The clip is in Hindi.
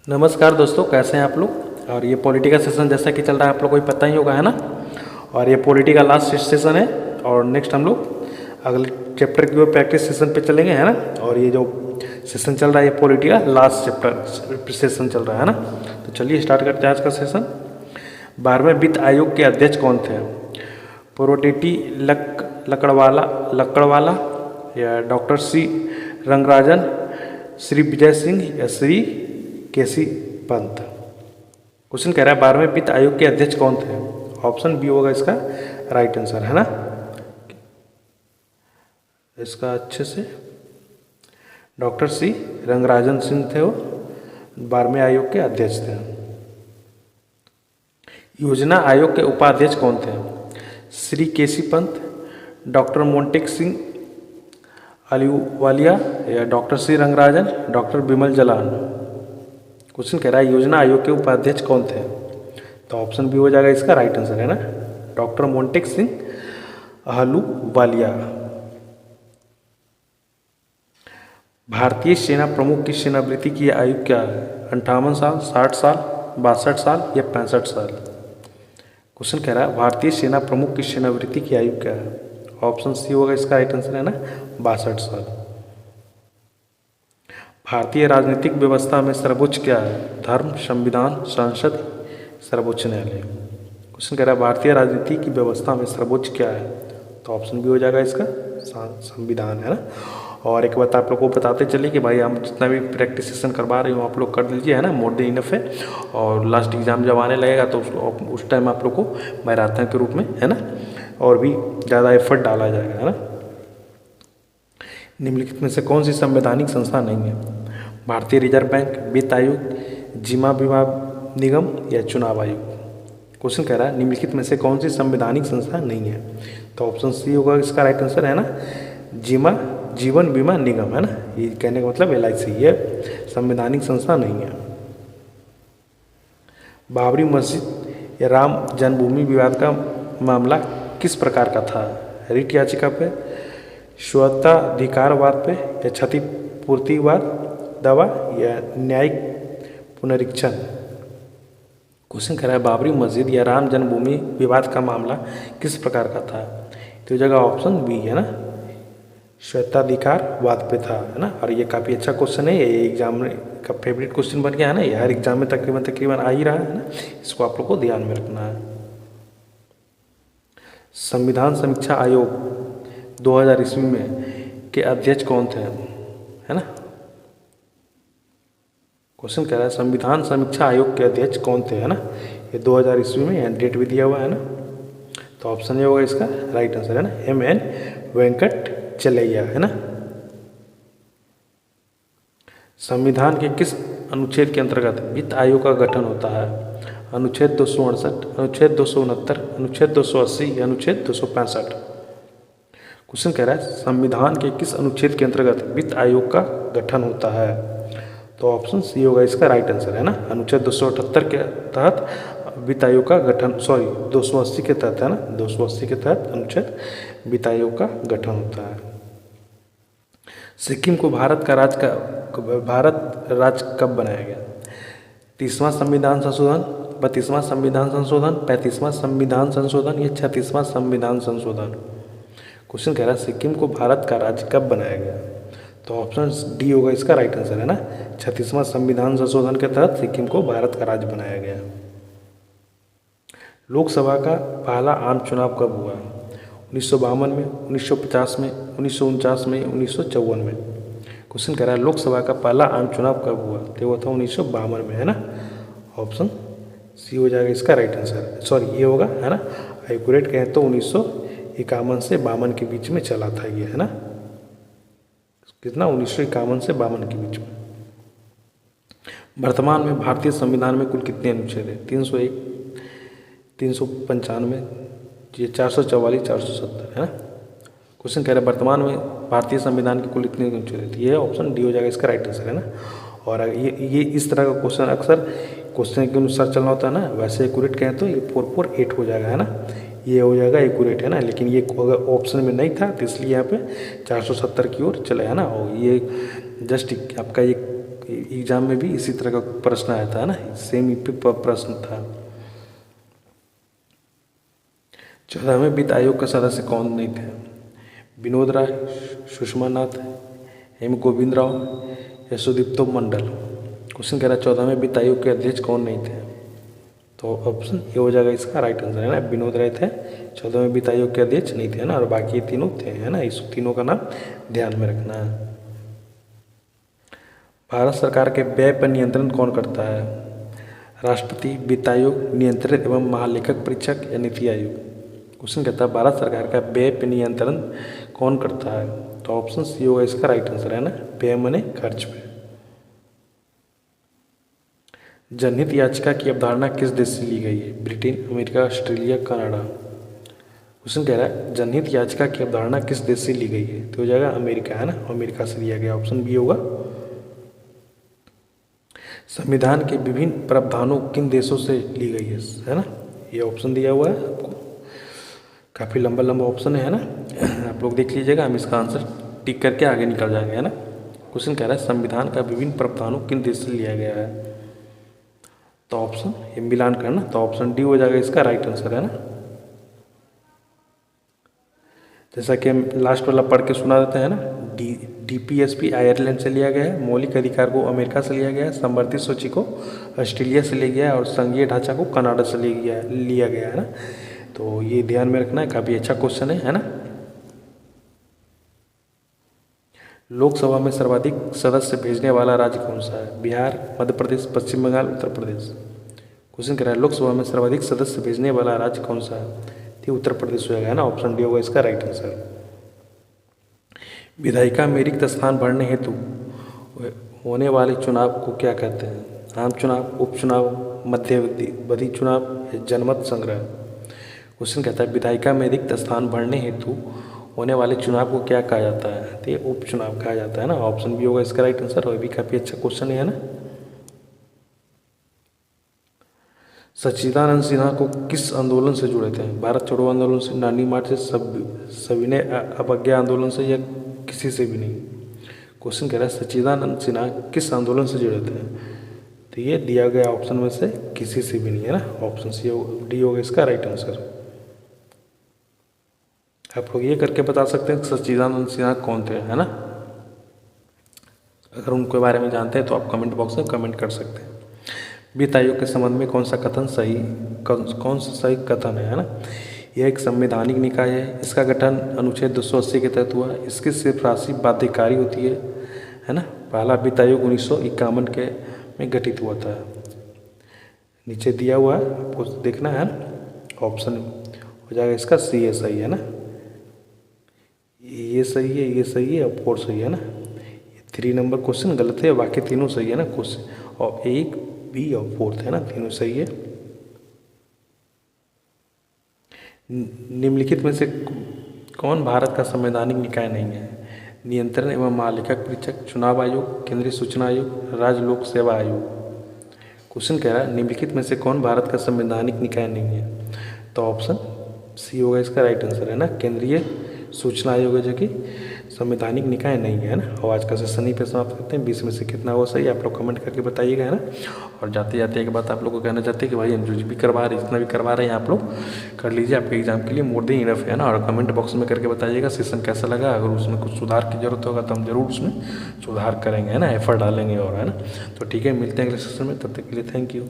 नमस्कार दोस्तों, कैसे हैं आप लोग। और ये पॉलिटिकल सेशन जैसा कि चल रहा है आप लोग को भी पता ही होगा, है ना। और ये पॉलिटिकल लास्ट सेशन है और नेक्स्ट हम लोग अगले चैप्टर की ओर प्रैक्टिस सेशन पे चलेंगे, है ना। और ये जो सेशन चल रहा है ये पॉलिटिकल लास्ट चैप्टर सेशन चल रहा है ना। तो चलिए स्टार्ट करते हैं आज का सेशन। 12वें वित्त आयोग के अध्यक्ष कौन थे? प्रोटेटी लकड़वाला या डॉक्टर सी रंगराजन, श्री विजय सिंह या श्री केसी पंत। क्वेश्चन कह रहा है 12वें वित्त आयोग के अध्यक्ष कौन थे? ऑप्शन बी होगा इसका राइट आंसर, है ना। इसका अच्छे से डॉक्टर सी रंगराजन सिंह थे, वो 12वें आयोग के अध्यक्ष थे। योजना आयोग के उपाध्यक्ष कौन थे? श्री केसी पंत, डॉक्टर मोंटेक सिंह अलीवालिया या doctor C Rangarajan, doctor Bimal Jalan. Question कह रहा है योजना आयोग के उपाध्यक्ष कौन थे? तो ऑप्शन बी हो जाएगा इसका राइट आंसर, है ना, डॉक्टर मोंटेक सिंह अहलूवालिया। भारतीय सेना प्रमुख की सेनावृत्ति की आयु क्या है? 58 साल, 60 साल, 62 साल या 65 साल। क्वेश्चन कह रहा है भारतीय सेना प्रमुख की सेनावृत्ति की आयु क्या है? ऑप्शन सी होगा इसका राइट आंसर, है ना, 62 साल। भारतीय राजनीतिक व्यवस्था में सर्वोच्च क्या है? धर्म, संविधान, संसद, सर्वोच्च न्यायालय। क्वेश्चन कह रहा है भारतीय राजनीति की व्यवस्था में सर्वोच्च क्या है? तो ऑप्शन भी हो जाएगा इसका संविधान, है ना। और एक बात आप लोग को बताते चलिए कि भाई हम जितना भी प्रैक्टिस सेशन करवा रहे हो आप लोग कर लीजिए, है ना, मोर देन इनफ है। और लास्ट एग्जाम जब आने लगेगा तो उस टाइम आप लोग को मैराथन के रूप में, है ना, और भी ज़्यादा एफर्ट डाला जाएगा, है ना। निम्नलिखित में से कौन सी संवैधानिक संस्था नहीं है? भारतीय रिजर्व बैंक, वित्त आयोग, जीवा बीमा निगम या चुनाव आयोग। क्वेश्चन कह रहा है निम्नलिखित में से कौन सी संवैधानिक संस्था नहीं है? तो ऑप्शन सी होगा इसका राइट आंसर, है ना, जीवन बीमा निगम, है ना। ये कहने का मतलब LIC, ये संवैधानिक संस्था नहीं है। बाबरी मस्जिद या राम जन्मभूमि विवाद का मामला किस प्रकार का था? रिट याचिका पे, स्वतःधिकारवाद पे या क्षतिपूर्तिवाद दावा या न्यायिक पुनरीक्षण। क्वेश्चन कह रहा है बाबरी मस्जिद या राम जन्मभूमि विवाद का मामला किस प्रकार का था? तो जगह ऑप्शन बी, है ना, स्वतःधिकारवाद पे था, है ना। और ये काफ़ी अच्छा क्वेश्चन है, ये एग्जाम का फेवरेट क्वेश्चन बन गया, है ना। ये हर एग्जाम में तकरीबन आ ही रहा है ना, इसको आप लोग को ध्यान में रखना है। संविधान समीक्षा आयोग 2000 ईस्वी में के अध्यक्ष कौन थे, है ना। क्वेश्चन कह रहा है संविधान समीक्षा आयोग के अध्यक्ष कौन थे, है ना। ये 2000 ईस्वी में यहाँ डेट भी दिया हुआ है ना। तो ऑप्शन ये होगा इसका राइट आंसर, है ना, MN वेंकटचलैया, है ना। संविधान के किस अनुच्छेद के अंतर्गत वित्त आयोग का गठन होता है? अनुच्छेद 268, अनुच्छेद 269, अनुच्छेद 280 या अनुच्छेद 265। क्वेश्चन कह रहा है संविधान के किस अनुच्छेद के अंतर्गत वित्त आयोग का गठन होता है? तो ऑप्शन सी होगा इसका राइट आंसर, है ना, अनुच्छेद 278 के तहत वित्त आयोग का गठन, 280 के तहत, है ना, 280 के तहत अनुच्छेद वित्त आयोग का गठन होता है। सिक्किम को भारत राज्य कब बनाया गया? 30वां संविधान संशोधन, 32वां संविधान संशोधन, 35वां संविधान संशोधन या 36वां संविधान संशोधन। क्वेश्चन कह रहा है सिक्किम को भारत का राज्य कब बनाया गया? तो ऑप्शन डी होगा इसका राइट आंसर, है ना, 36वां संविधान संशोधन के तहत सिक्किम को भारत का राज्य बनाया गया। लोकसभा का पहला आम चुनाव कब हुआ? 1952 में, 1950 में, 1949 में, 1954 में। क्वेश्चन कह रहा है लोकसभा का पहला आम चुनाव कब हुआ? तो वो था 1952 में, है ना। ऑप्शन सी हो जाएगा इसका राइट आंसर, सॉरी ये होगा, है ना, एक्यूरेट कहें तो 1951 से 52 के बीच में चला था ये, है ना। कितना? 1951 से 52 के बीच में। वर्तमान में भारतीय संविधान में कुल कितने अनुच्छेद हैं? 301, 395, 444, 470, है ना। क्वेश्चन कह रहा है वर्तमान में भारतीय संविधान के कुल कितने अनुच्छेद हैं? ये ऑप्शन डी हो जाएगा इसका राइट आंसर, है ना। और ये इस तरह का क्वेश्चन अक्सर क्वेश्चन के अनुसार चलना होता है ना, वैसे एक्यूरेट कहें तो ये 448 हो जाएगा, है ना, ये हो जाएगा एक्यूरेट, है ना। लेकिन ये अगर ऑप्शन में नहीं था तो इसलिए यहाँ पे 470 की ओर चला, है ना। और ये जस्ट आपका ये एग्जाम में भी इसी तरह का प्रश्न आया था ना, सेम प्रश्न था। 14वें वित्त आयोग के सदस्य कौन नहीं थे? विनोद राय, सुषमा नाथ, एम गोविंद राव, यशोदीप्तो मंडल। क्वेश्चन कह रहा है 14वें वित्त आयोग के अध्यक्ष कौन नहीं थे? तो ऑप्शन ये हो जाएगा इसका राइट आंसर, है ना, विनोद राय थे। 14वें वित्त आयोग के अध्यक्ष नहीं थे, है ना, और बाकी तीनों थे, है ना, इस तीनों का नाम ध्यान में रखना है। भारत सरकार के व्यय पर नियंत्रण कौन करता है? राष्ट्रपति, वित्त आयोग, नियंत्रण एवं महालेखक परीक्षक या नीति आयोग। क्वेश्चन कहता है भारत सरकार का व्यय पर नियंत्रण कौन करता है? तो ऑप्शन सी होगा इसका राइट आंसर, है ना, व्यय माने खर्च पे। जनहित याचिका की अवधारणा किस देश से ली गई है? Britain, America, Australia, Canada. Question कह रहा है जनहित याचिका की अवधारणा किस देश से ली गई है? तो हो जाएगा अमेरिका, है ना, अमेरिका से लिया गया, ऑप्शन बी होगा। संविधान के विभिन्न प्रावधानों किन देशों से ली गई है ना, ये ऑप्शन दिया हुआ है आपको, काफ़ी लंबा लंबा ऑप्शन है ना, आप लोग देख लीजिएगा, हम इसका आंसर टिक करके आगे निकल जाएंगे, है ना। क्वेश्चन कह रहा है संविधान का विभिन्न प्रावधानों किन देश से लिया गया है? तो ऑप्शन ये मिलान करना, तो ऑप्शन डी हो जाएगा इसका राइट आंसर, है ना। जैसा कि हम लास्ट वाला पढ़ के सुना देते हैं ना, डीपीएसपी आयरलैंड से लिया गया है, मौलिक अधिकार को अमेरिका से लिया गया है, संवर्धित सूची को ऑस्ट्रेलिया से लिया गया है, और संघीय ढांचा को कनाडा से लिया गया है ना। तो ये ध्यान में रखना है, काफ़ी अच्छा क्वेश्चन है ना। लोकसभा में सर्वाधिक सदस्य भेजने वाला राज्य कौन सा है? बिहार, मध्य प्रदेश, पश्चिम बंगाल, उत्तर प्रदेश। क्वेश्चन कह रहा है लोकसभा में सर्वाधिक सदस्य भेजने वाला राज्य कौन सा है? तो उत्तर प्रदेश हो जाएगा, है ना, ऑप्शन डी होगा इसका राइट आंसर। विधायिका में रिक्त स्थान भरने हेतु होने वाले चुनाव को क्या कहते हैं? आम चुनाव, उपचुनाव, मध्यावधि चुनाव या जनमत संग्रह। क्वेश्चन कहता है विधायिका में रिक्त स्थान भरने हेतु होने वाले चुनाव को क्या कहा जाता है? तो ये उपचुनाव कहा जाता है ना, ऑप्शन बी होगा इसका राइट आंसर, और भी काफ़ी अच्छा क्वेश्चन है ना। सच्चिदानंद सिन्हा को किस आंदोलन से जुड़े थे? भारत छोड़ो आंदोलन से, दांडी मार्च से, सविनय अवज्ञा आंदोलन से, या किसी से भी नहीं। क्वेश्चन कह रहा है सच्चिदानंद सिन्हा किस आंदोलन से जुड़े थे? तो ये दिया गया ऑप्शन में से किसी से भी नहीं, है ना, ऑप्शन सी डी होगा इसका राइट आंसर। आप लोग ये करके बता सकते हैं कि सच्चिदानंद सिन्हा कौन थे, है ना। अगर उनके बारे में जानते हैं तो आप कमेंट बॉक्स में कमेंट कर सकते हैं। वित्त आयोग के संबंध में कौन सा सही कथन है ना। यह एक संवैधानिक निकाय है, इसका गठन अनुच्छेद 280 के तहत हुआ, इसकी सिर्फ राशि बाध्यकारी होती है ना। पहला वित्त आयोग 1951 के में गठित हुआ था। नीचे दिया हुआ है, आपको देखना है, ऑप्शन हो जाएगा इसका सी है, सही है ना। ये सही है, ये सही है, और 4 सही है ना। 3 नंबर क्वेश्चन गलत है, बाकी तीनों सही है ना क्वेश्चन, और 1, बी और 4 है ना, तीनों सही है। निम्नलिखित में से कौन भारत का संवैधानिक निकाय नहीं है? नियंत्रण एवं महालेखक परीक्षक, चुनाव आयोग, केंद्रीय सूचना आयोग, राज्य लोक सेवा आयोग। क्वेश्चन कह रहा है निम्नलिखित में से कौन भारत का संवैधानिक निकाय नहीं है? तो ऑप्शन सी होगा इसका राइट आंसर, है ना, केंद्रीय सूचना आयोग है, जो कि संवैधानिक निकाय नहीं है ना। और आज का सेशन यहीं पे समाप्त करते हैं। 20 में से कितना हुआ सही आप लोग कमेंट करके बताइएगा, है ना। और जाते जाते एक बात आप लोग को कहना चाहते हैं कि भाई हम जो भी करवा रहे हैं, जितना भी करवा रहे हैं आप लोग कर लीजिए, आपके एग्जाम के लिए मोर देन इनफ है ना। और कमेंट बॉक्स में करके बताइएगा सेशन कैसा लगा। अगर उसमें कुछ सुधार की जरूरत होगा तो हम जरूर उसमें सुधार करेंगे, है ना, एफर्ट डालेंगे, और है ना। तो ठीक है, मिलते हैं अगले सेशन में, तब तक के लिए थैंक यू।